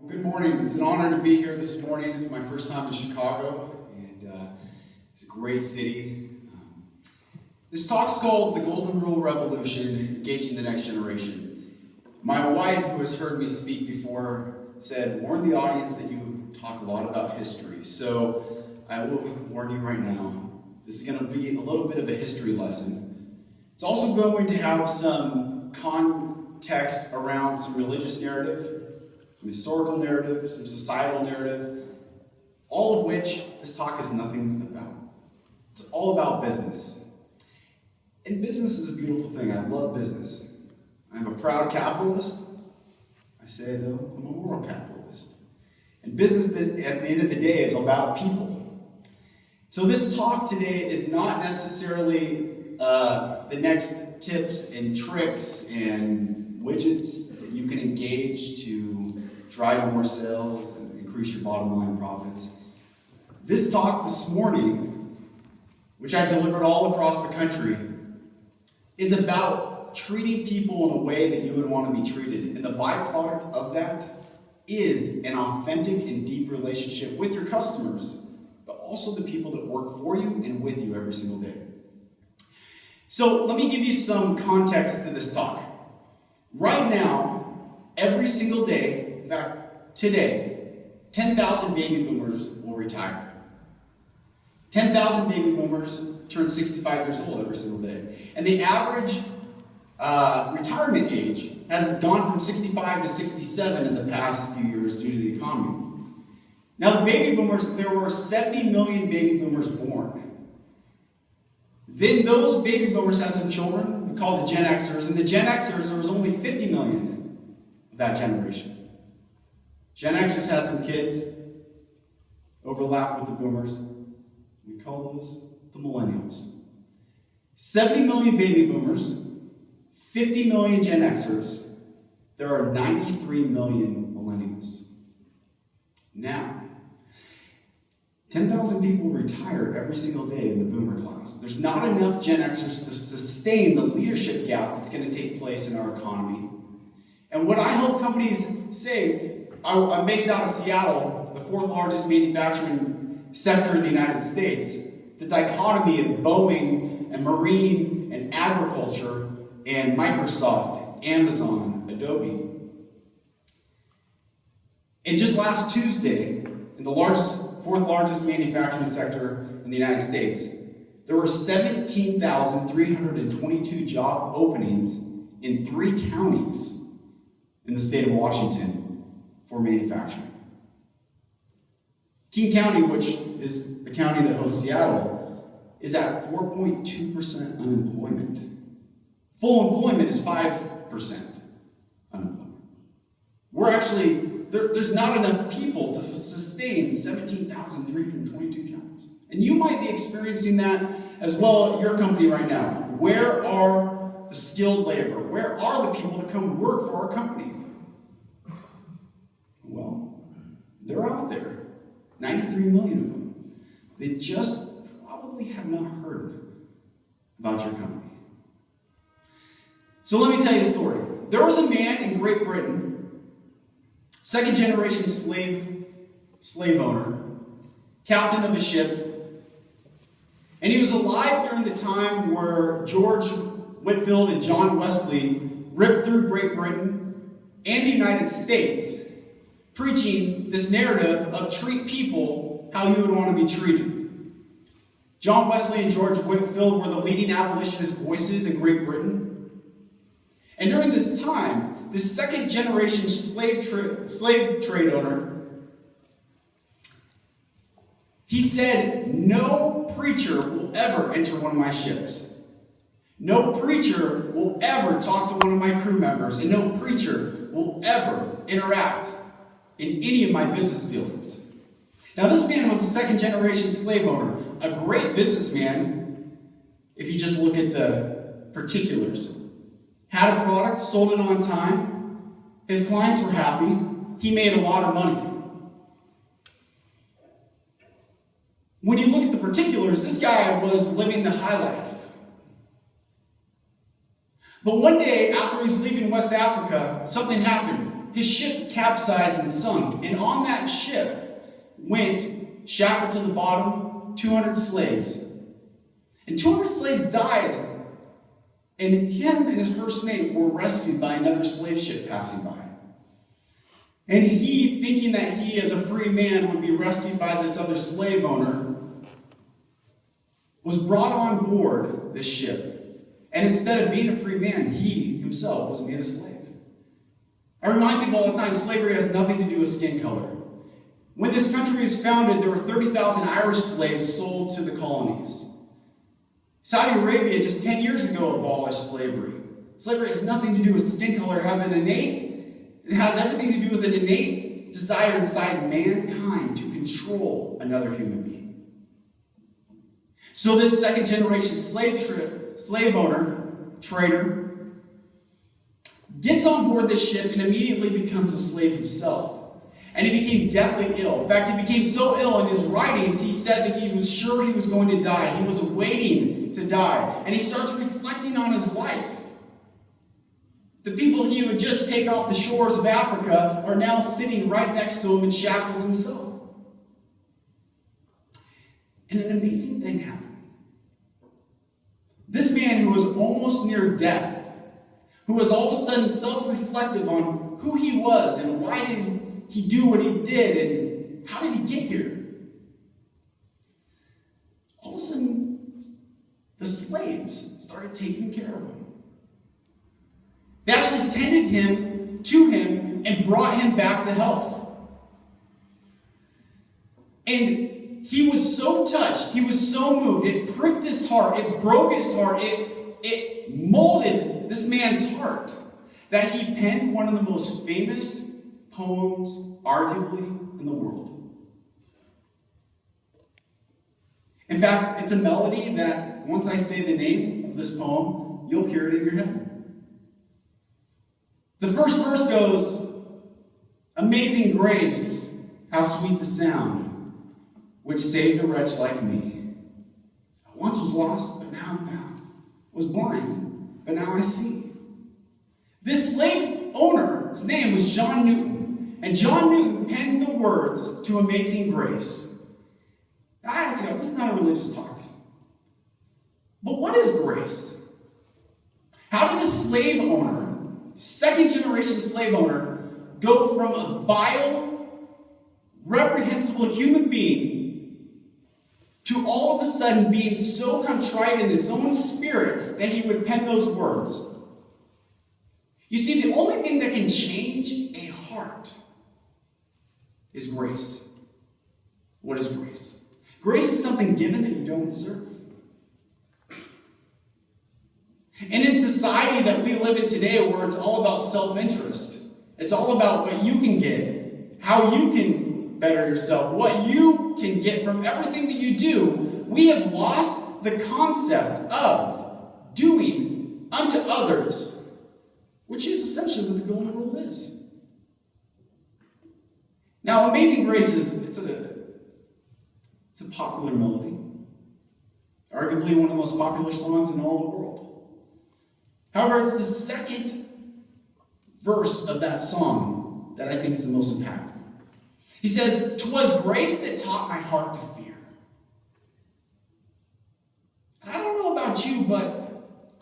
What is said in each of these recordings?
Good morning. It's an honor to be here this morning. It's my first time in Chicago, and it's a great city. This talk's called The Golden Rule Revolution, Engaging the Next Generation. My wife, who has heard me speak before, said, warn the audience that you talk a lot about history. So I will warn you right now, this is going to be a little bit of a history lesson. It's also going to have some context around some religious narrative, some historical narrative, some societal narrative, all of which this talk is nothing about. It's all about business. And business is a beautiful thing. I love business. I'm a proud capitalist. I say, though, I'm a moral capitalist. And business, at the end of the day, is about people. So this talk today is not necessarily the next tips and tricks and widgets that you can engage to drive more sales and increase your bottom line profits. This talk this morning, which I've delivered all across the country, is about treating people in a way that you would want to be treated. And the byproduct of that is an authentic and deep relationship with your customers, but also the people that work for you and with you every single day. So let me give you some context to this talk. Right now, every single day, in fact, today, 10,000 baby boomers will retire. 10,000 baby boomers turn 65 years old every single day. And the average retirement age has gone from 65 to 67 in the past few years due to the economy. Now, the baby boomers, there were 70 million baby boomers born. Then those baby boomers had some children, we call the Gen Xers, and the Gen Xers, there was only 50 million of that generation. Gen Xers had some kids, overlapped with the boomers. We call those the millennials. 70 million baby boomers, 50 million Gen Xers, there are 93 million millennials. Now, 10,000 people retire every single day in the boomer class. There's not enough Gen Xers to sustain the leadership gap that's going to take place in our economy. And what I help companies say, I'm based out of Seattle, the fourth largest manufacturing sector in the United States. The dichotomy of Boeing and marine and agriculture and Microsoft, Amazon, Adobe. And just last Tuesday, in the fourth largest manufacturing sector in the United States, there were 17,322 job openings in 3 counties in the state of Washington for manufacturing. King County, which is the county that hosts Seattle, is at 4.2% unemployment. Full employment is 5% unemployment. We're actually, there's not enough people to sustain 17,322 jobs. And you might be experiencing that as well at your company right now. Where are the skilled labor? Where are the people that come work for our company? Well, they're out there. 93 million of them. They just probably have not heard about your company. So let me tell you a story. There was a man in Great Britain, second generation slave owner, captain of a ship, and he was alive during the time where George Whitefield and John Wesley ripped through Great Britain and the United States, preaching this narrative of treat people how you would want to be treated. John Wesley and George Whitefield were the leading abolitionist voices in Great Britain. And during this time, this second generation slave trade owner, he said, no preacher will ever enter one of my ships. No preacher will ever talk to one of my crew members, and no preacher will ever interact in any of my business dealings. Now, this man was a second generation slave owner, a great businessman, if you just look at the particulars. Had a product, sold it on time, his clients were happy, he made a lot of money. When you look at the particulars, this guy was living the high life. But one day, after he's leaving West Africa, something happened. his ship capsized and sunk. And on that ship went, shackled to the bottom, 200 slaves. And 200 slaves died. And him and his first mate were rescued by another slave ship passing by. And he, thinking that he as a free man would be rescued by this other slave owner, was brought on board this ship. And instead of being a free man, he himself was made a slave. I remind people all the time, slavery has nothing to do with skin color. When this country was founded, there were 30,000 Irish slaves sold to the colonies. Saudi Arabia, just 10 years ago, abolished slavery. Slavery has nothing to do with skin color. It has everything to do with an innate desire inside mankind to control another human being. So this second generation slave owner, trader, gets on board this ship and immediately becomes a slave himself. And he became deathly ill. In fact, he became so ill in his writings, he said that he was sure he was going to die. He was waiting to die. And he starts reflecting on his life. The people he would just take off the shores of Africa are now sitting right next to him in shackles himself. And an amazing thing happened. This man who was almost near death, who was all of a sudden self-reflective on who he was and why did he do what he did and how did he get here? All of a sudden, the slaves started taking care of him. They actually tended to him and brought him back to health. And he was so touched, he was so moved, it pricked his heart, it broke his heart, it molded this man's heart that he penned one of the most famous poems, arguably, in the world. In fact, it's a melody that, once I say the name of this poem, you'll hear it in your head. The first verse goes, "Amazing grace, how sweet the sound, which saved a wretch like me. I once was lost, but now I'm found. Was blind, but now I see." This slave owner's name was John Newton. And John Newton penned the words to Amazing Grace. Now, I ask you, this is not a religious talk. But what is grace? How did a slave owner, second generation slave owner, go from a vile, reprehensible human being to all of a sudden being so contrite in his own spirit that he would pen those words? You see, the only thing that can change a heart is grace. What is grace? Grace is something given that you don't deserve. And in society that we live in today, where it's all about self-interest, it's all about what you can get, how you can better yourself, what you can get from everything that you do, we have lost the concept of doing unto others, which is essentially what the golden rule is. Now, Amazing Grace it's a popular melody. Arguably one of the most popular songs in all the world. However, it's the second verse of that song that I think is the most impactful. He says, "'Twas grace that taught my heart to fear." And I don't know about you, but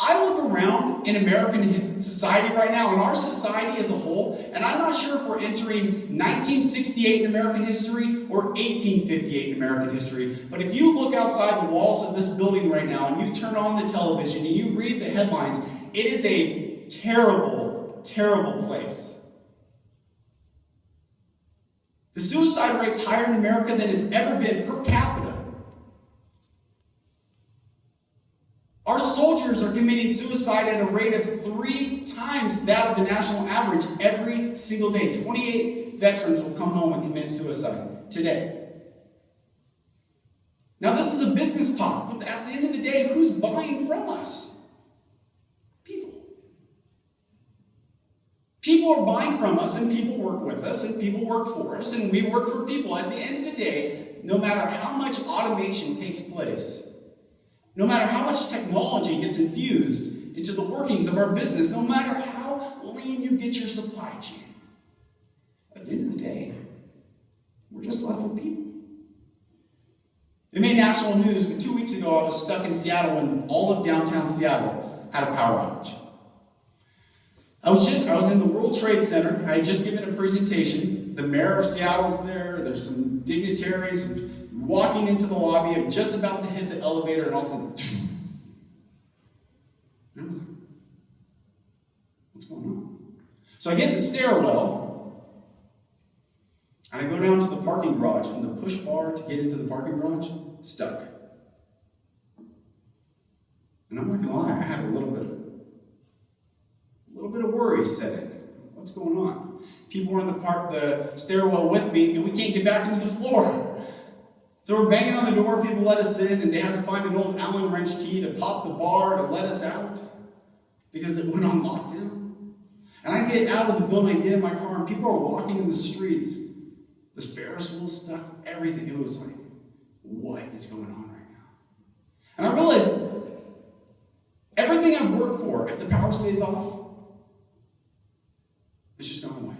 I look around in American society right now, in our society as a whole, and I'm not sure if we're entering 1968 in American history or 1858 in American history, but if you look outside the walls of this building right now and you turn on the television and you read the headlines, it is a terrible, terrible place. The suicide rate's higher in America than it's ever been per capita. Our soldiers are committing suicide at a rate of 3 times that of the national average every single day. 28 veterans will come home and commit suicide today. Now, this is a business talk, but at the end of the day, who's buying from us? People. People are buying from us, and people work with us, and people work for us, and we work for people. At the end of the day, no matter how much automation takes place, no matter how much technology gets infused into the workings of our business, no matter how lean you get your supply chain, just left with people. It made national news, but 2 weeks ago I was stuck in Seattle when all of downtown Seattle had a power outage. I was in the World Trade Center. I had just given a presentation. The mayor of Seattle's there. There's some dignitaries walking into the lobby. I'm just about to hit the elevator, and all of a sudden, and I was like, what's going on? So I get in the stairwell, and I go down to the parking garage, and the push bar to get into the parking garage, stuck. And I'm not going to lie, I had a little bit of worry set in. What's going on? People were in the stairwell with me, and we can't get back into the floor. So we're banging on the door, people let us in, and they had to find an old Allen wrench key to pop the bar to let us out because it went on lockdown. And I get out of the building, I get in my car, and people are walking in the streets. This Ferris wheel stuck, everything. It was like, what is going on right now? And I realized everything I've worked for, if the power stays off, it's just gone away.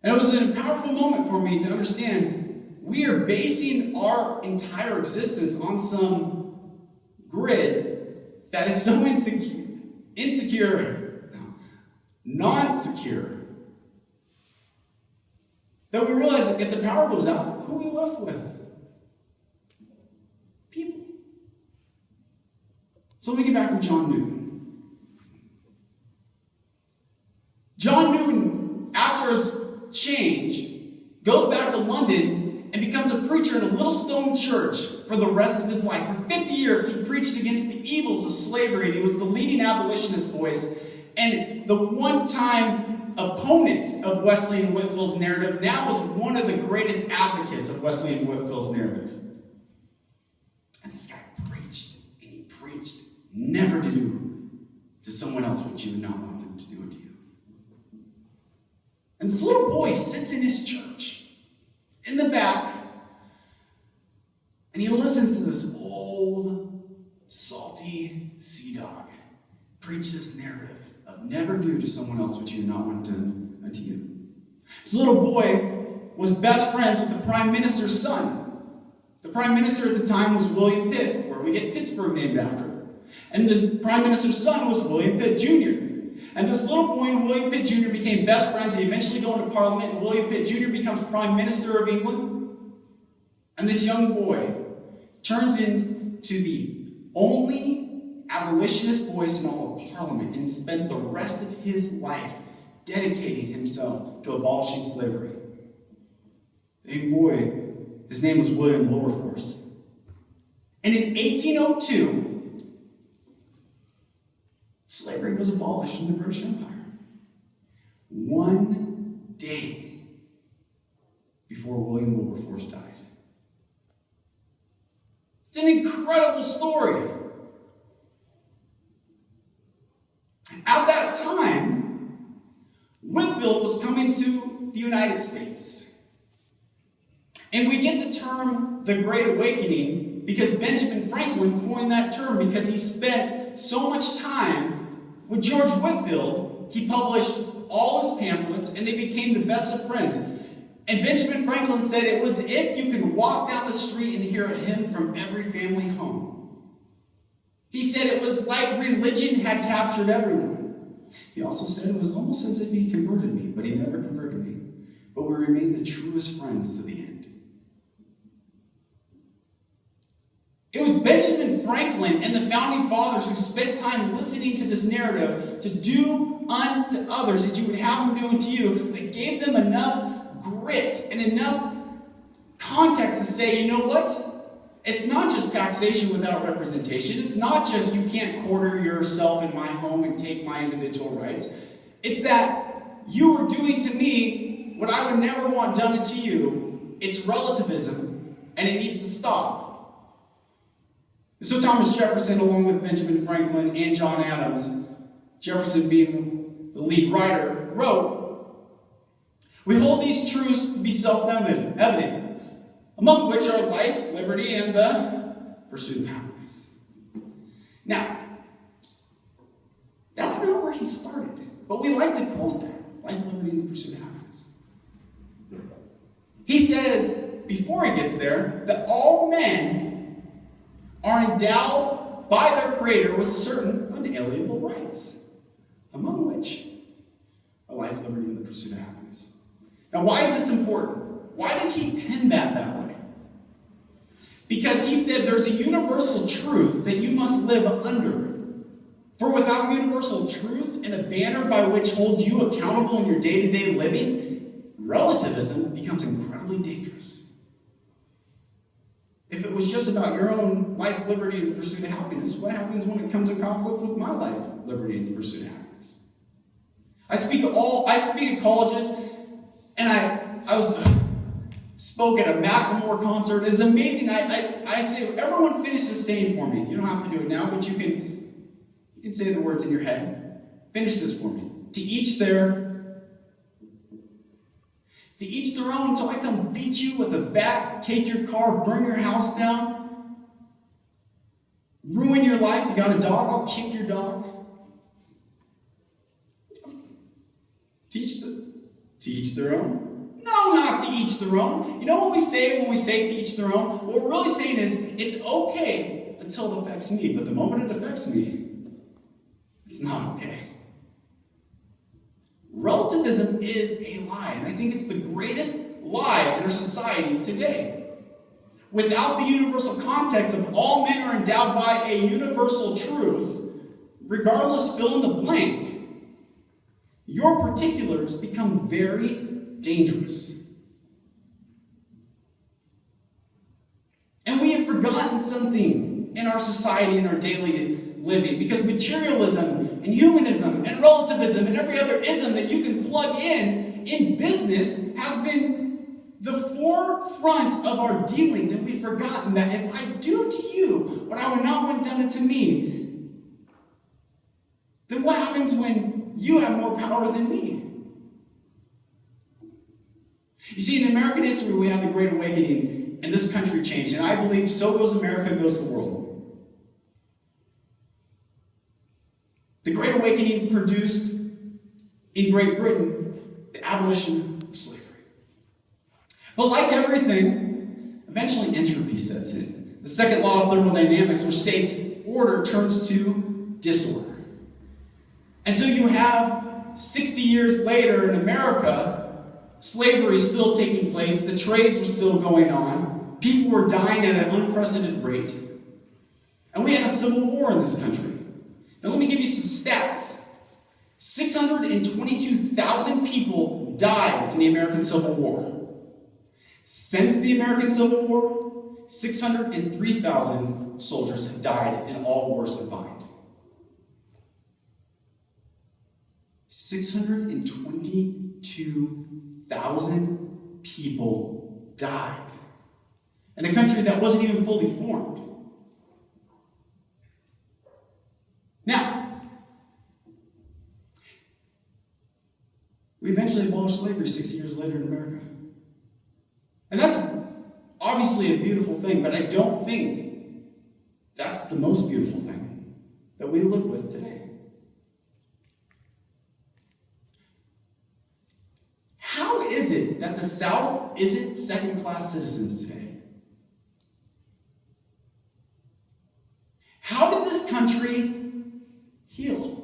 And it was a powerful moment for me to understand we are basing our entire existence on some grid that is so non-secure, that we realize that if the power goes out, who are we left with? People. So let me get back to John Newton. John Newton, after his change, goes back to London and becomes a preacher in a little stone church for the rest of his life. For 50 years, he preached against the evils of slavery, and he was the leading abolitionist voice. And the one-time opponent of Wesley and Whitfield's narrative now was one of the greatest advocates of Wesley and Whitfield's narrative. And this guy preached, and he preached never to do to someone else what you would not want them to do it to you. And this little boy sits in his church, in the back, and he listens to this old, salty sea dog preach this narrative of never do to someone else what you would not want done unto you. This little boy was best friends with the Prime Minister's son. The Prime Minister at the time was William Pitt, where we get Pittsburgh named after. And the Prime Minister's son was William Pitt Jr. And this little boy and William Pitt Jr. became best friends. They eventually go into Parliament, and William Pitt Jr. becomes Prime Minister of England. And this young boy turns into the only abolitionist voice in all of Parliament and spent the rest of his life dedicating himself to abolishing slavery. The young boy, his name was William Wilberforce. And in 1802, slavery was abolished in the British Empire. One day before William Wilberforce died. It's an incredible story. At that time, Whitfield was coming to the United States. And we get the term the Great Awakening because Benjamin Franklin coined that term because he spent so much time with George Whitfield. He published all his pamphlets and they became the best of friends. And Benjamin Franklin said it was if you could walk down the street and hear a hymn from every family home. He said it was like religion had captured everyone. He also said it was almost as if he converted me, but he never converted me. But we remained the truest friends to the end. It was Benjamin Franklin and the founding fathers who spent time listening to this narrative to do unto others as you would have them do unto you, that gave them enough grit and enough context to say, you know what? It's not just taxation without representation. It's not just you can't quarter yourself in my home and take my individual rights. It's that you are doing to me what I would never want done to you. It's relativism, and it needs to stop. So Thomas Jefferson, along with Benjamin Franklin and John Adams, Jefferson being the lead writer, wrote, "We hold these truths to be self-evident, among which are life, liberty, and the pursuit of happiness." Now, that's not where he started, but we like to quote that, life, liberty, and the pursuit of happiness. He says, before he gets there, that all men are endowed by their Creator with certain unalienable rights, among which are life, liberty, and the pursuit of happiness. Now, why is this important? Why did he pen that way? Because he said there's a universal truth that you must live under. For without universal truth and a banner by which holds you accountable in your day-to-day living, relativism becomes incredibly dangerous. If it was just about your own life, liberty, and the pursuit of happiness, what happens when it comes in conflict with my life, liberty, and the pursuit of happiness? I speak at colleges, and I spoke at a Mack concert. It's amazing. I say, everyone finish this saying for me. You don't have to do it now, but you can say the words in your head. Finish this for me. To each their own, until I come beat you with a bat, take your car, burn your house down, ruin your life. You got a dog, I'll kick your dog. To each their own? No, not to each their own. You know what we say when we say to each their own? What we're really saying is, it's okay until it affects me, but the moment it affects me, it's not okay. Relativism is a lie, and I think it's the greatest lie in our society today. Without the universal context of all men are endowed by a universal truth, regardless, fill in the blank, your particulars become very dangerous. And we have forgotten something in our society, in our daily living, because materialism and humanism and relativism and every other ism that you can plug in business has been the forefront of our dealings, and we've forgotten that if I do to you what I would not want done to me, then what happens when you have more power than me? You see, in American history, we had the Great Awakening, and this country changed, and I believe so goes America, goes the world. The Great Awakening produced in Great Britain the abolition of slavery. But like everything, eventually entropy sets in. The second law of thermodynamics, which states order turns to disorder. And so you have 60 years later in America, slavery is still taking place, the trades were still going on, people were dying at an unprecedented rate, and we had a civil war in this country. Now let me give you some stats. 622,000 people died in the American Civil War. Since the American Civil War, 603,000 soldiers have died in all wars combined. 622,000 people died in a country that wasn't even fully formed. Now, we eventually abolished slavery 60 years later in America. And that's obviously a beautiful thing, but I don't think that's the most beautiful thing that we live with today. How is it that the South isn't second-class citizens today? How did this country heal?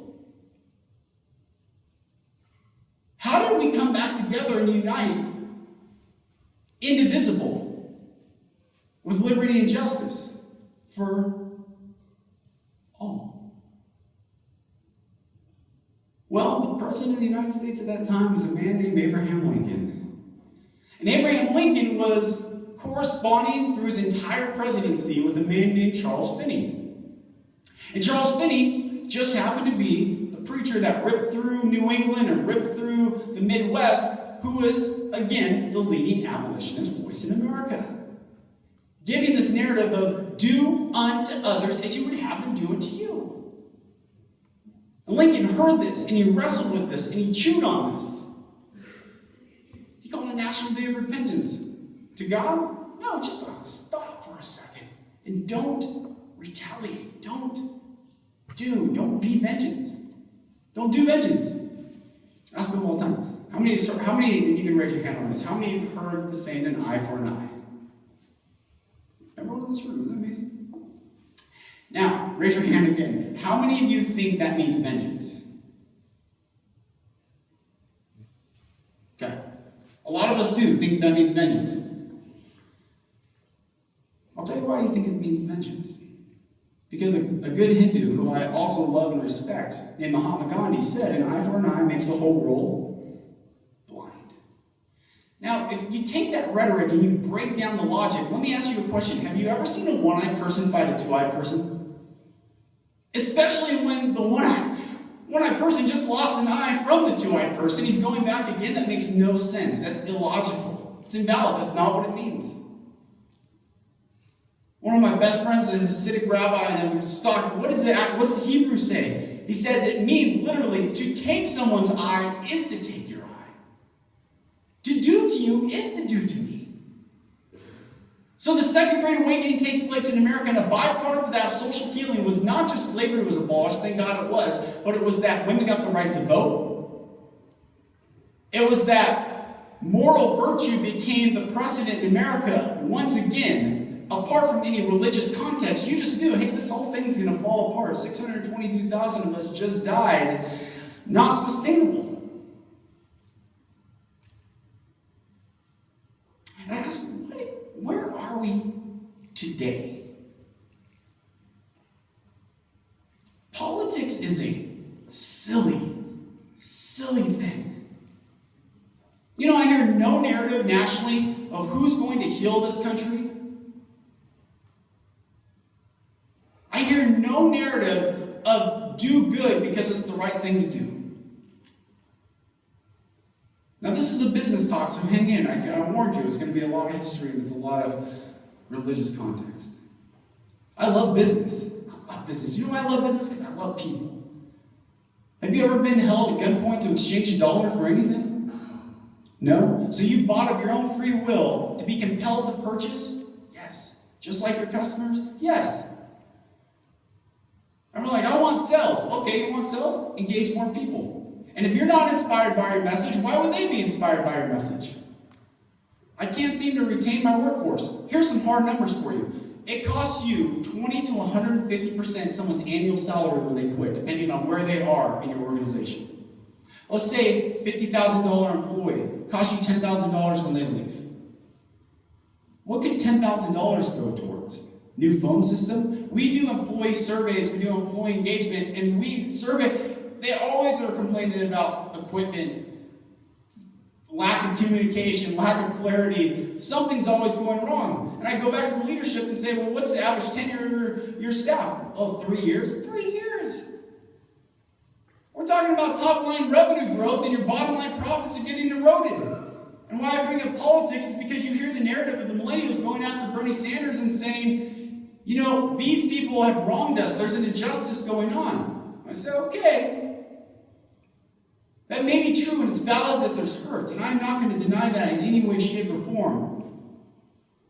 How did we come back together and unite, indivisible, with liberty and justice for all? Well, the President of the United States at that time was a man named Abraham Lincoln. And Abraham Lincoln was corresponding through his entire presidency with a man named Charles Finney. And Charles Finney just happened to be the preacher that ripped through New England and ripped through the Midwest, who was, again, the leading abolitionist voice in America. Giving this narrative of do unto others as you would have them do unto you. And Lincoln heard this, and he wrestled with this, and he chewed on this. He called it a National Day of Repentance. To God? No, just stop for a second. And don't retaliate. Don't be vengeance. Don't do vengeance. I ask people all the time, How many, and you can raise your hand on this, how many have heard the saying an eye for an eye? Everyone in this room, isn't that amazing? Now, raise your hand again. How many of you think that means vengeance? Okay. A lot of us do think that means vengeance. I'll tell you why you think it means vengeance. Because a good Hindu, who I also love and respect, named Mahatma Gandhi, said, an eye for an eye makes the whole world blind. Now, if you take that rhetoric and you break down the logic, let me ask you a question. Have you ever seen a one-eyed person fight a two-eyed person? Especially when the one-eyed person just lost an eye from the two-eyed person. He's going back again. That makes no sense. That's illogical. It's invalid. That's not what it means. One of my best friends is a Hasidic rabbi, and I'm stuck. What's the Hebrew say? He says it means literally to take someone's eye is to take your eye. To do to you is to do to me. So the Second Great Awakening takes place in America, and a byproduct of that social healing was not just slavery was abolished, thank God it was, but it was that women got the right to vote. It was that moral virtue became the precedent in America once again. Apart from any religious context, you just knew, hey, this whole thing's going to fall apart. 622,000 of us just died. Not sustainable. And I ask, where are we today? Politics is a silly, silly thing. You know, I hear no narrative nationally of who's going to heal this country. I hear no narrative of do good because it's the right thing to do. Now, this is a business talk, so hang in. I warned you, it's going to be a lot of history and it's a lot of religious context. I love business. I love business. You know why I love business? Because I love people. Have you ever been held at gunpoint to exchange a dollar for anything? No? So you bought of your own free will to be compelled to purchase? Yes. Just like your customers? Yes. And we're like, I want sales. Okay, you want sales? Engage more people. And if you're not inspired by your message, why would they be inspired by your message? I can't seem to retain my workforce. Here's some hard numbers for you. It costs you 20 to 150% someone's annual salary when they quit, depending on where they are in your organization. Let's say $50,000 employee costs you $10,000 when they leave. What could $10,000 go towards? New phone system. We do employee surveys, we do employee engagement, and we survey. They always are complaining about equipment, lack of communication, lack of clarity. Something's always going wrong. And I go back to the leadership and say, well, what's the average tenure of your staff? Oh, 3 years. 3 years. We're talking about top-line revenue growth, and your bottom-line profits are getting eroded. And why I bring up politics is because you hear the narrative of the millennials going after Bernie Sanders and saying, you know, these people have wronged us. There's an injustice going on. I say, okay. That may be true, and it's valid that there's hurt. And I'm not going to deny that in any way, shape, or form.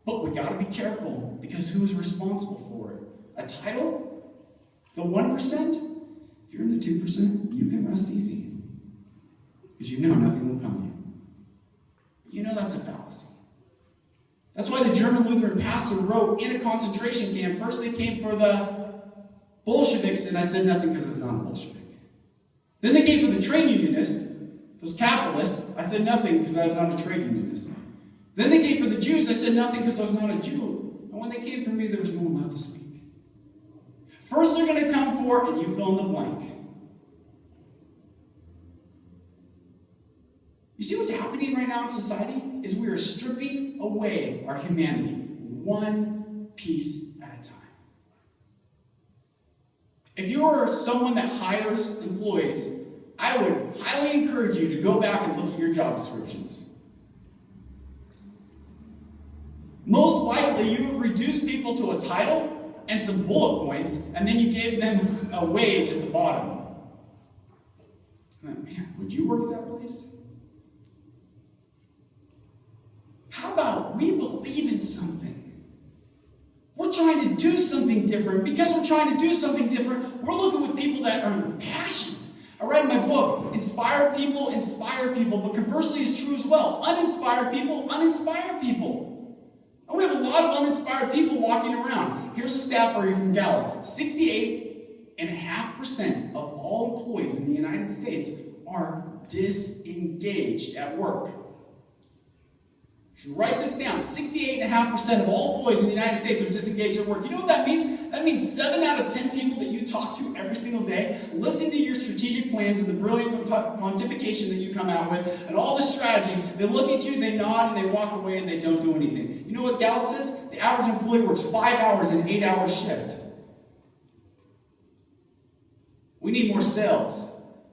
But we got to be careful, because who's responsible for it? A title? The 1%? If you're in the 2%, you can rest easy. Because you know nothing will come to you. But you know that's a fallacy. That's why the German Lutheran pastor wrote in a concentration camp, first they came for the Bolsheviks, and I said nothing because it's not a Bolshevik. Then they came for the trade unionists, those capitalists. I said nothing because I was not a trade unionist. Then they came for the Jews. I said nothing because I was not a Jew. And when they came for me, there was no one left to speak. First they're going to come for, and you fill in the blank. You see what's happening right now in society? Is we are stripping away our humanity one piece at a time. If you're someone that hires employees, I would highly encourage you to go back and look at your job descriptions. Most likely you have reduced people to a title and some bullet points, and then you gave them a wage at the bottom. Man, would you work at that place? How about we believe in something? We're trying to do something different. Because we're trying to do something different, we're looking with people that are passionate. I read in my book, Inspired Inspired people inspire people, but conversely is true as well. Uninspired people uninspire people. And we have a lot of uninspired people walking around. Here's a stat for you from Gallup. 68.5% of all employees in the United States are disengaged at work. You should write this down. 68.5% of all employees in the United States are disengaged at work. You know what that means? That means 7 out of 10 people that you talk to every single day listen to your strategic plans and the brilliant pontification that you come out with and all the strategy. They look at you, they nod, and they walk away and they don't do anything. You know what Gallup says? The average employee works 5 hours in an 8-hour shift. We need more sales.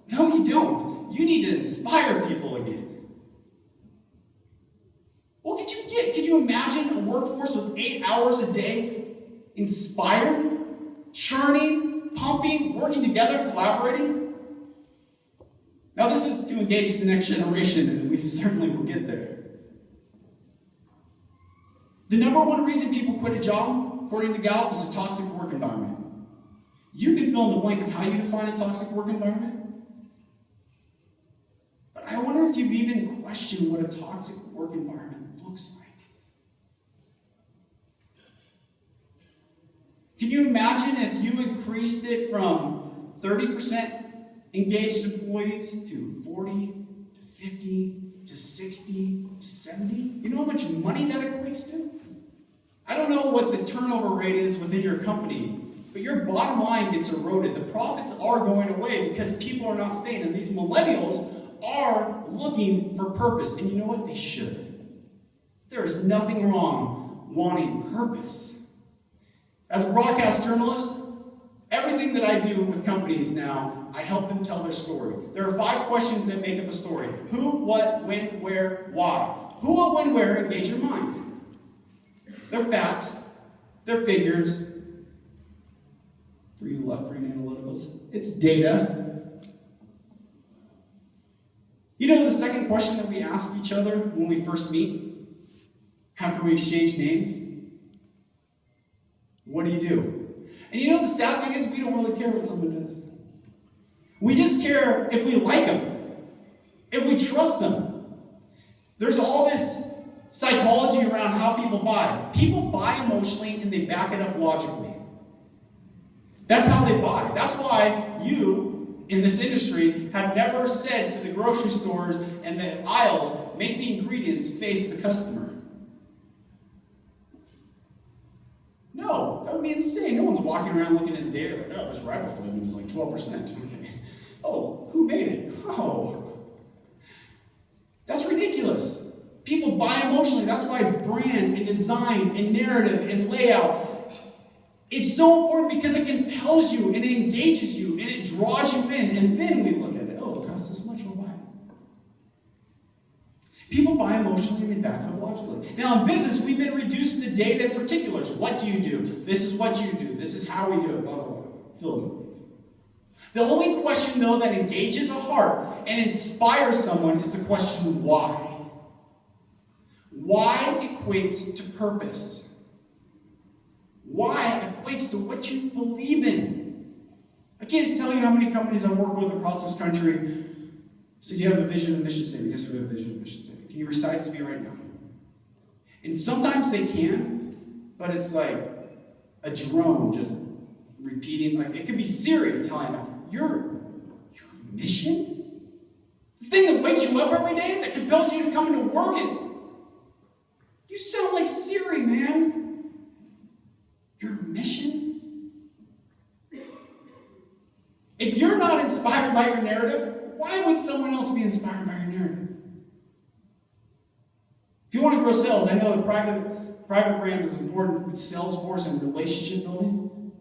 No, you don't. You need to inspire people again. What could you get? Could you imagine a workforce with 8 hours a day, inspired, churning, pumping, working together, collaborating? Now, this is to engage the next generation, and we certainly will get there. The number one reason people quit a job, according to Gallup, is a toxic work environment. You can fill in the blank of how you define a toxic work environment. But I wonder if you've even questioned what a toxic work environment looks like. Can you imagine if you increased it from 30% engaged employees to 40, to 50, to 60, to 70? You know how much money that equates to? I don't know what the turnover rate is within your company, but your bottom line gets eroded. The profits are going away because people are not staying. And these millennials are looking for purpose. And you know what? They should. There is nothing wrong wanting purpose. As a broadcast journalist, everything that I do with companies now, I help them tell their story. There are 5 questions that make up a story. Who, what, when, where, why. Who, what, when, where engage your mind. They're facts. They're figures. For you left-brain analyticals, it's data. You know the second question that we ask each other when we first meet? After we exchange names? What do you do? And you know the sad thing is we don't really care what someone does. We just care if we like them, if we trust them. There's all this psychology around how people buy. People buy emotionally and they back it up logically. That's how they buy. That's why you, in this industry, have never said to the grocery stores and the aisles, make the ingredients face the customer. No, that would be insane. No one's walking around looking at the data like, oh, this riboflavin is like 12%. Okay. Oh, who made it? Oh. That's ridiculous. People buy emotionally. That's why brand and design and narrative and layout, it's so important because it compels you and it engages you and it draws you in. And then we look at it. Oh, it costs this much, we'll buy it. People buy emotionally and they back up logically. Now in business, we've been reduced to data and particulars. What do you do? This is what you do. This is how we do it. Blah, blah, blah. Fill in the blanks. The only question, though, that engages a heart and inspires someone is the question, why? Why equates to purpose. Why equates to what you believe in. I can't tell you how many companies I work with across this country. So you have a vision and mission statement. Yes, we have a vision and mission statement. Can you recite it to me right now? And sometimes they can, but it's like a drone just repeating. Like it could be Siri telling them, your mission? The thing that wakes you up every day, that compels you to come into work, and you sound like Siri, man. Your mission? If you're not inspired by your narrative, why would someone else be inspired by your narrative? If you want to grow sales, I know that private brands is important with Salesforce and relationship building.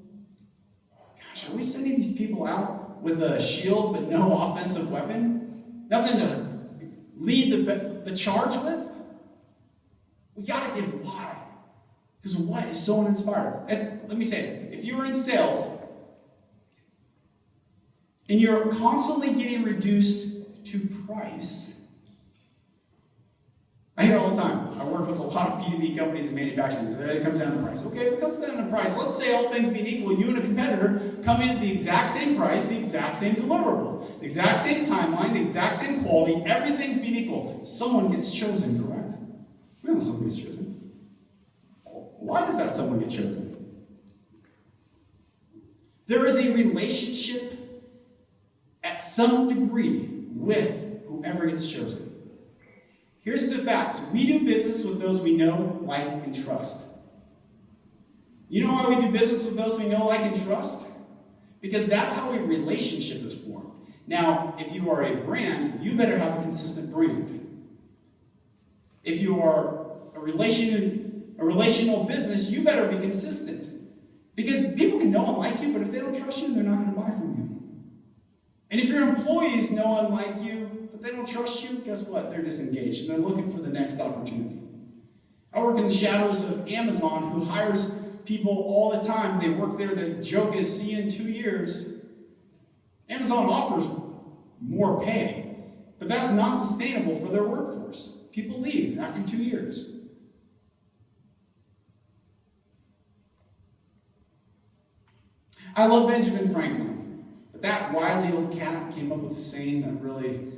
Gosh, are we sending these people out with a shield but no offensive weapon? Nothing to lead the charge with? We got to give why. Because what is so uninspired? And let me say it. If you're in sales and you're constantly getting reduced to price, I hear all the time. I work with a lot of B2B companies and manufacturing. So it comes down to price. Okay, if it comes down to price, let's say all things being equal, you and a competitor come in at the exact same price, the exact same deliverable, the exact same timeline, the exact same quality, everything's being equal. Someone gets chosen, correct? We know someone gets chosen. Why does that someone get chosen? There is a relationship at some degree with whoever gets chosen. Here's the facts. We do business with those we know, like, and trust. You know why we do business with those we know, like, and trust? Because that's how a relationship is formed. Now, if you are a brand, you better have a consistent brand. If you are a relational business, you better be consistent. Because people can know and like you, but if they don't trust you, they're not going to buy from you. And if your employees know and like you, but they don't trust you, guess what? They're disengaged and they're looking for the next opportunity. I work in the shadows of Amazon, who hires people all the time. They work there. The joke is, see you in 2 years. Amazon offers more pay, but that's not sustainable for their workforce. People leave after 2 years. I love Benjamin Franklin, but that wily old cat came up with a saying that really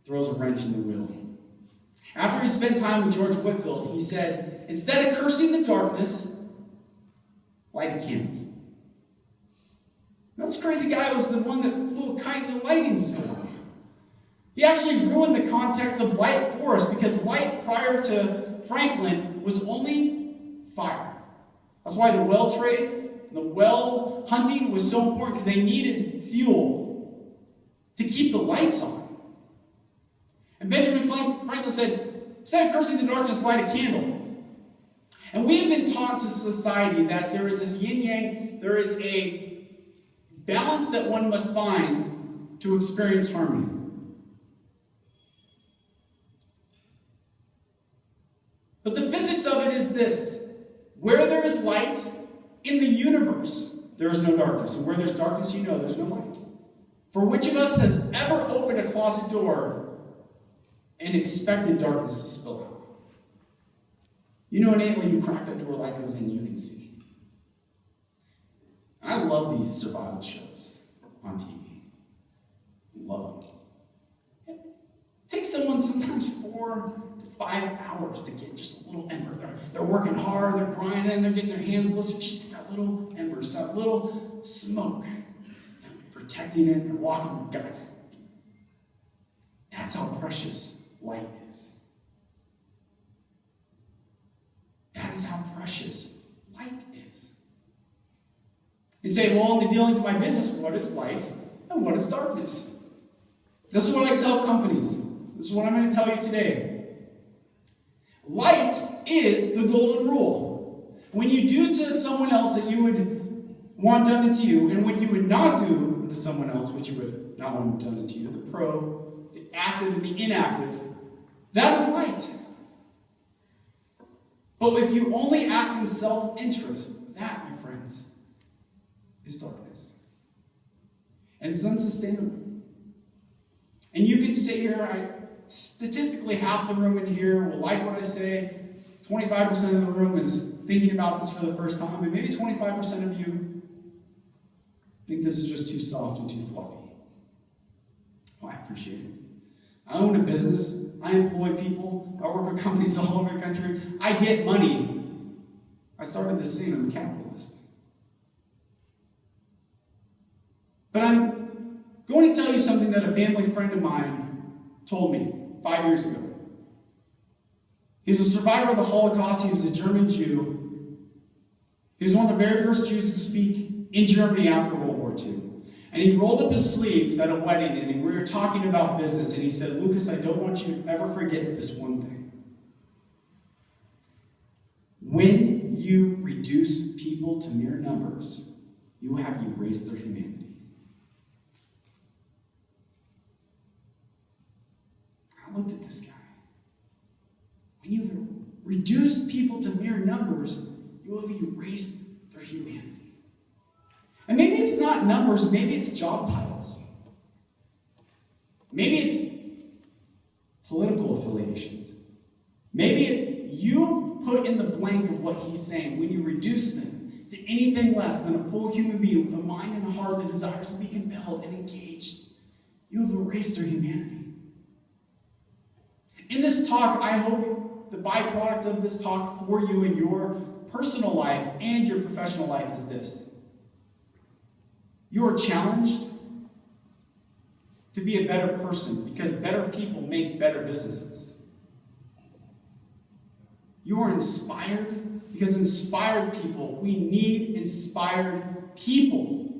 throws a wrench in the wheel. After he spent time with George Whitefield, he said, instead of cursing the darkness, light a candle. Now, this crazy guy was the one that flew a kite in a lightning storm. He actually ruined the context of light for us, because light prior to Franklin was only fire. That's why the well trade, the well hunting was so important, because they needed fuel to keep the lights on. And Benjamin Franklin said, instead of cursing the darkness, light a candle. And we have been taught as a society that there is this yin-yang, there is a balance that one must find to experience harmony. But the physics of it is this: where there is light in the universe, there is no darkness. And where there's darkness, you know there's no light. For which of us has ever opened a closet door and expected darkness to spill out? You know innately you crack that door, light goes in, you can see. I love these survival shows on TV. Love them. It takes someone sometimes 4 to 5 hours to get just a little ember. They're working hard, they're grinding, they're getting their hands blistered, just get that little ember, just that little smoke. They're protecting it, they're walking. That's how precious light is. That is how precious light is. You say, well, in the dealings of my business, what is light and what is darkness? This is what I tell companies. This is what I'm going to tell you today. Light is the golden rule. When you do to someone else that you would want done to you, and what you would not do to someone else, which you would not want done to you, the pro, the active, and the inactive, that is light. But if you only act in self-interest, that, my friends, is darkness. And it's unsustainable. And you can sit here, statistically half the room in here will like what I say, 25% of the room is thinking about this for the first time, and maybe 25% of you think this is just too soft and too fluffy. Well, I appreciate it. I own a business. I employ people. I work with companies all over the country. I get money. I started this scene. I'm a capitalist. But I'm going to tell you something that a family friend of mine told me 5 years ago. He's a survivor of the Holocaust. He was a German Jew. He was one of the very first Jews to speak in Germany after World War II. And he rolled up his sleeves at a wedding, and we were talking about business, and he said, Lucas, I don't want you to ever forget this one thing. When you reduce people to mere numbers, you have erased their humanity. I looked at this guy. When you've reduced people to mere numbers, you have erased their humanity. And maybe it's not numbers, maybe it's job titles. Maybe it's political affiliations. Maybe you put in the blank of what he's saying when you reduce them to anything less than a full human being with a mind and a heart that desires to be compelled and engaged. You have erased their humanity. In this talk, I hope the byproduct of this talk for you in your personal life and your professional life is this. You are challenged to be a better person because better people make better businesses. You are inspired because inspired people, we need inspired people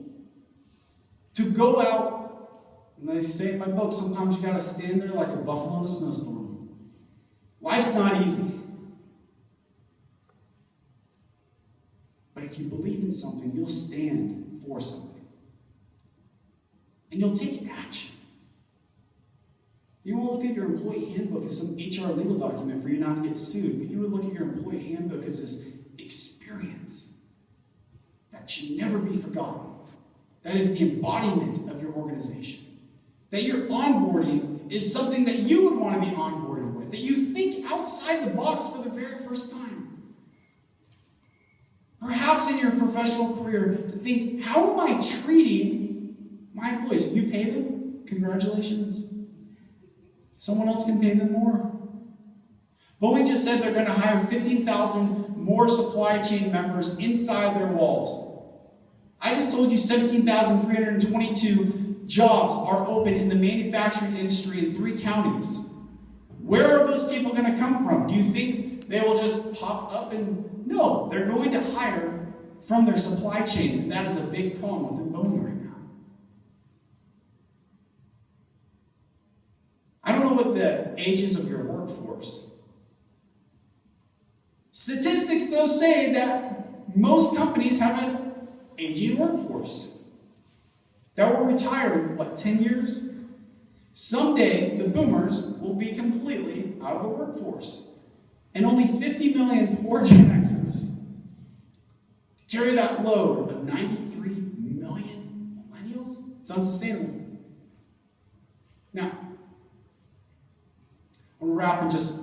to go out, and they say in my book, sometimes you gotta stand there like a buffalo in a snowstorm. Life's not easy. But if you believe in something, you'll stand for something. And you'll take action. You won't look at your employee handbook as some HR legal document for you not to get sued, but you would look at your employee handbook as this experience that should never be forgotten. That is the embodiment of your organization. That your onboarding is something that you would want to be onboarded with. That you think outside the box for the very first time. Perhaps in your professional career, to think, how am I treating my employees? You pay them? Congratulations. Someone else can pay them more. Boeing just said they're going to hire 15,000 more supply chain members inside their walls. I just told you 17,322 jobs are open in the manufacturing industry in 3 counties. Where are those people going to come from? Do you think they will just pop up and... No, they're going to hire from their supply chain, and that is a big problem within Boeing right now. I don't know what the age is of your workforce. Statistics, though, say that most companies have an aging workforce that will retire in, 10 years? Someday, the boomers will be completely out of the workforce. And only 50 million poor Gen Xers to carry that load of 93 million millennials? It's unsustainable. Now, I'm going to wrap in just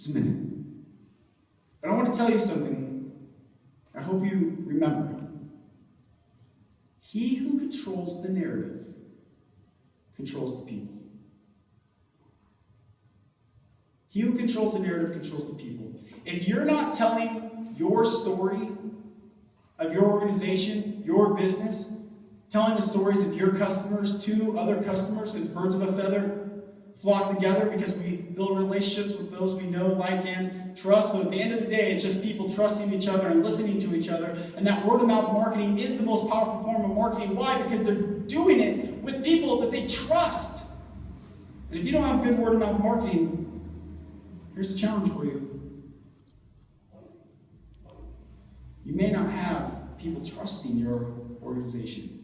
a minute. But I want to tell you something I hope you remember. He who controls the narrative controls the people. He who controls the narrative controls the people. If you're not telling your story of your organization, your business, telling the stories of your customers to other customers, because birds of a feather flock together, because we build relationships with those we know, like, and trust. So at the end of the day, it's just people trusting each other and listening to each other. And that word-of-mouth marketing is the most powerful form of marketing. Why? Because they're doing it with people that they trust. And if you don't have good word-of-mouth marketing, here's a challenge for you. You may not have people trusting your organization.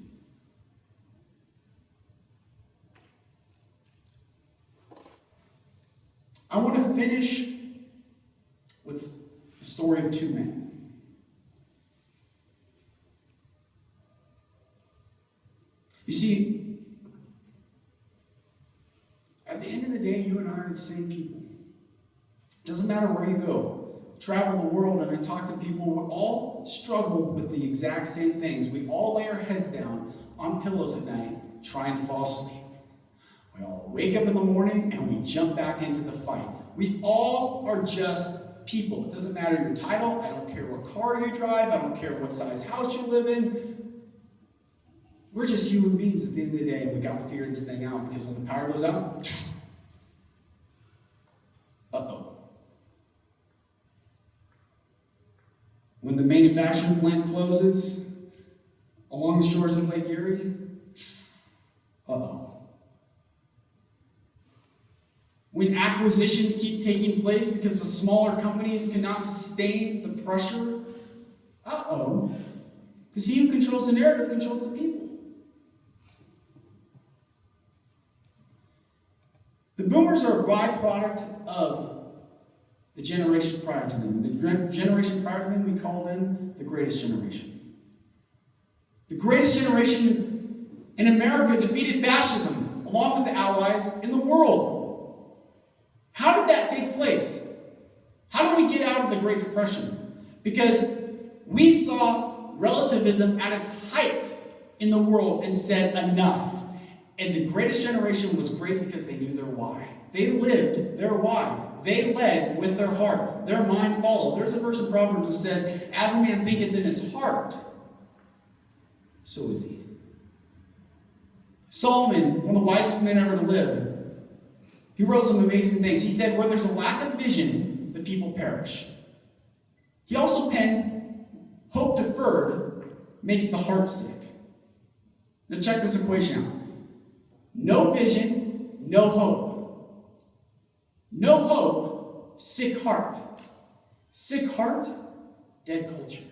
I want to finish with the story of 2 men. You see, at the end of the day, you and I are the same people. Doesn't matter where you go. Travel the world and I talk to people who all struggle with the exact same things. We all lay our heads down on pillows at night trying to fall asleep. We all wake up in the morning and we jump back into the fight. We all are just people. It doesn't matter your title. I don't care what car you drive. I don't care what size house you live in. We're just human beings at the end of the day. We got to figure this thing out, because when the power goes out, uh-oh. When the manufacturing plant closes along the shores of Lake Erie, uh-oh. When acquisitions keep taking place because the smaller companies cannot sustain the pressure, uh-oh. Because he who controls the narrative controls the people. The boomers are a byproduct of the generation prior to them. The generation prior to them, we call them the greatest generation. The greatest generation in America defeated fascism, along with the allies in the world. How did that take place? How did we get out of the Great Depression? Because we saw relativism at its height in the world and said enough. And the greatest generation was great because they knew their why. They lived their why. They led with their heart. Their mind followed. There's a verse in Proverbs that says, as a man thinketh in his heart, so is he. Solomon, one of the wisest men ever to live, he wrote some amazing things. He said, where there's a lack of vision, the people perish. He also penned, hope deferred makes the heart sick. Now check this equation out. No vision, no hope. No hope, sick heart. Sick heart, dead culture.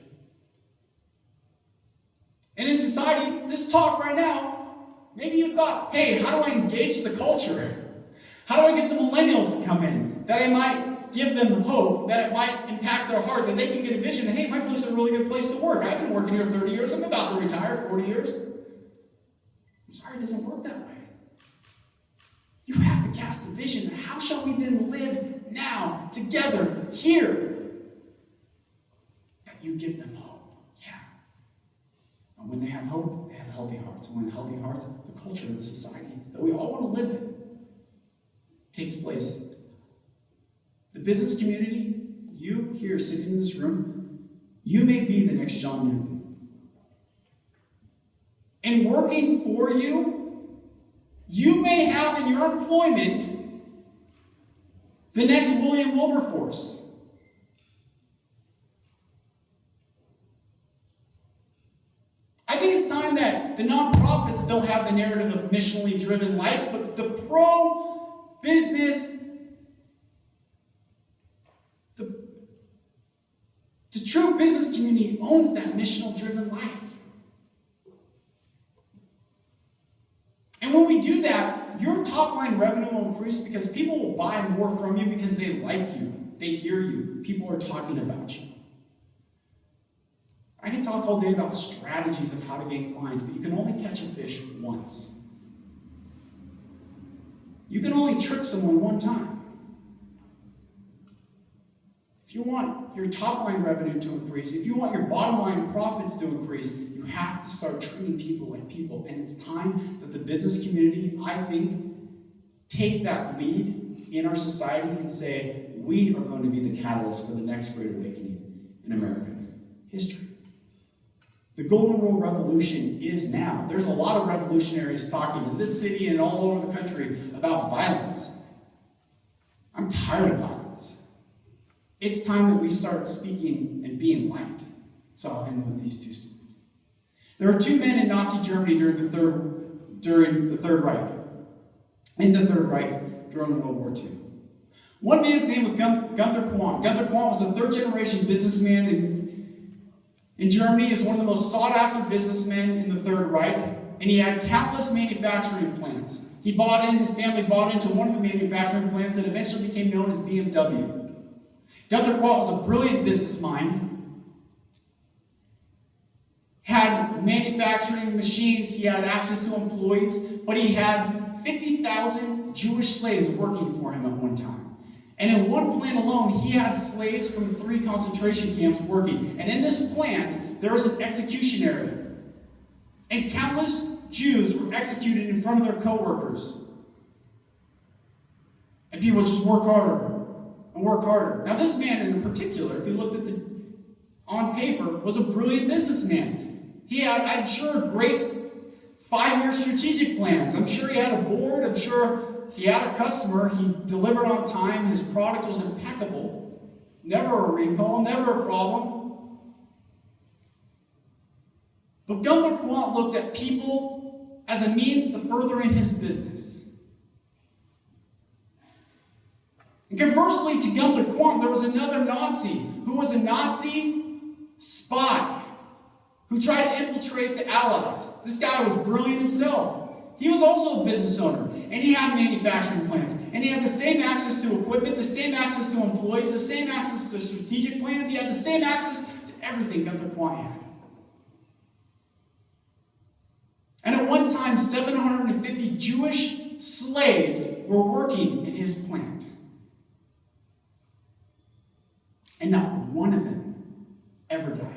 And in society, this talk right now, maybe you thought, hey, how do I engage the culture? How do I get the millennials to come in? That I might give them hope, that it might impact their heart, that they can get a vision. Hey, my place is a really good place to work. I've been working here 30 years. I'm about to retire, 40 years. I'm sorry, it doesn't work that way. You have to cast the vision. How shall we then live now, together, here? That you give them hope. Yeah. And when they have hope, they have healthy hearts. And when healthy hearts, the culture of the society that we all want to live in takes place. The business community, you here sitting in this room, you may be the next John Newton. And working for you, you may have in your employment the next William Wilberforce. I think it's time that the nonprofits don't have the narrative of missionally driven lives, but the pro-business, the true business community owns that missional driven life. And when we do that, your top line revenue will increase because people will buy more from you because they like you, they hear you, people are talking about you. I can talk all day about strategies of how to gain clients, but you can only catch a fish once. You can only trick someone one time. If you want your top line revenue to increase, if you want your bottom line profits to increase, you have to start treating people like people. And it's time that the business community, I think, take that lead in our society and say, we are going to be the catalyst for the next great awakening in American history. The Golden Rule Revolution is now. There's a lot of revolutionaries talking in this city and all over the country about violence. I'm tired of violence. It's time that we start speaking and being light. So I'll end with these two stories. There were two men in Nazi Germany during the Third Reich. In the Third Reich during World War II. One man's name was Gunther Quandt. Gunther Quandt was a third-generation businessman in Germany. He was one of the most sought-after businessmen in the Third Reich, and he had countless manufacturing plants. His family bought into one of the manufacturing plants that eventually became known as BMW. Gunther Quandt was a brilliant business mind, had manufacturing machines, he had access to employees, but he had 50,000 Jewish slaves working for him at one time. And in one plant alone, he had slaves from 3 concentration camps working. And in this plant, there was an execution area. And countless Jews were executed in front of their co-workers. And people just work harder and work harder. Now this man in particular, if you looked at on paper, was a brilliant businessman. He had, I'm sure, great 5-year strategic plans. I'm sure he had a board. I'm sure he had a customer. He delivered on time. His product was impeccable. Never a recall, never a problem. But Gunther Quandt looked at people as a means to furthering his business. And conversely to Gunther Quandt, there was another Nazi who was a Nazi spy who tried to infiltrate the Allies. This guy was brilliant himself. He was also a business owner, and he had manufacturing plants, and he had the same access to equipment, the same access to employees, the same access to strategic plans. He had the same access to everything Gunther Quandt had. And at one time, 750 Jewish slaves were working in his plant. and not one of them ever died.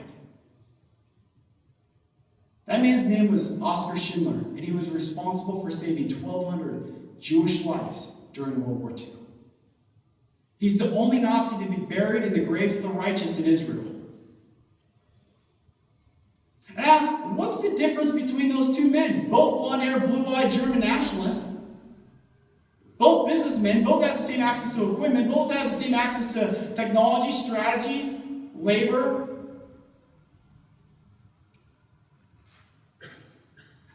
That man's name was Oskar Schindler, and he was responsible for saving 1,200 Jewish lives during World War II. He's the only Nazi to be buried in the graves of the righteous in Israel. And I ask, what's the difference between those two men? Both blonde-haired, blue-eyed German nationalists. Both businessmen, both had the same access to equipment, both had the same access to technology, strategy, labor.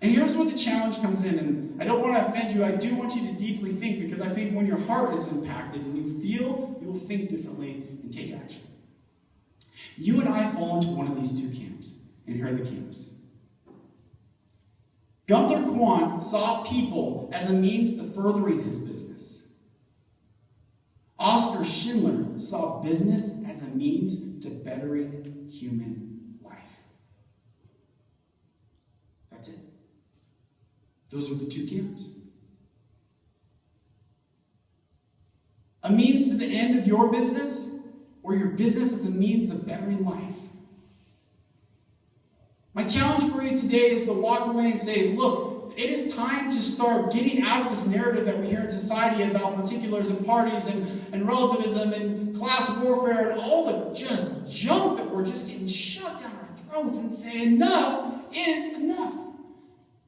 And here's where the challenge comes in, and I don't want to offend you, I do want you to deeply think, because I think when your heart is impacted and you feel, you'll think differently and take action. You and I fall into one of these two camps, and here are the camps. Gunther Quandt saw people as a means to furthering his business. Oskar Schindler saw business as a means to bettering human life. That's it. Those are the two camps. A means to the end of your business, or your business is a means to bettering life. My challenge for you today is to walk away and say, look, it is time to start getting out of this narrative that we hear in society about particulars and parties and relativism and class warfare and all the just junk that we're just getting shoved down our throats, and say enough is enough.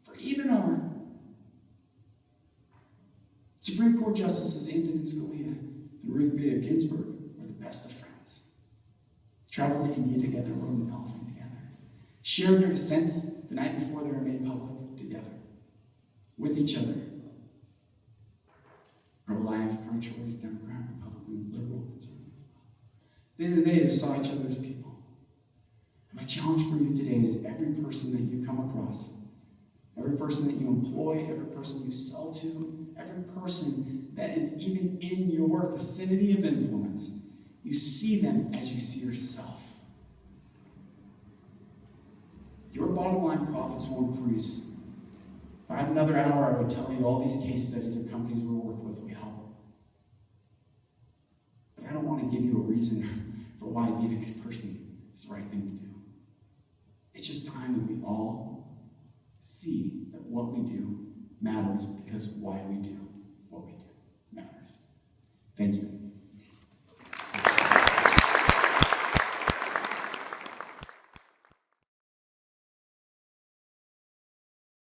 For even our Supreme Court Justices Antonin Scalia and Ruth Bader Ginsburg were the best of friends. Traveled to India together, rode an elephant together. Shared their dissents the night before they were made public together. With each other. Pro-life, pro-choice, Democrat, Republican, liberal, conservative. At the end of the day, they saw each other as people. And my challenge for you today is every person that you come across, every person that you employ, every person you sell to, every person that is even in your vicinity of influence, you see them as you see yourself. Your bottom line profits will increase. If I had another hour, I would tell you all these case studies of companies we work with, we help. But I don't want to give you a reason for why being a good person is the right thing to do. It's just time that we all see that what we do matters, because why we do what we do matters. Thank you.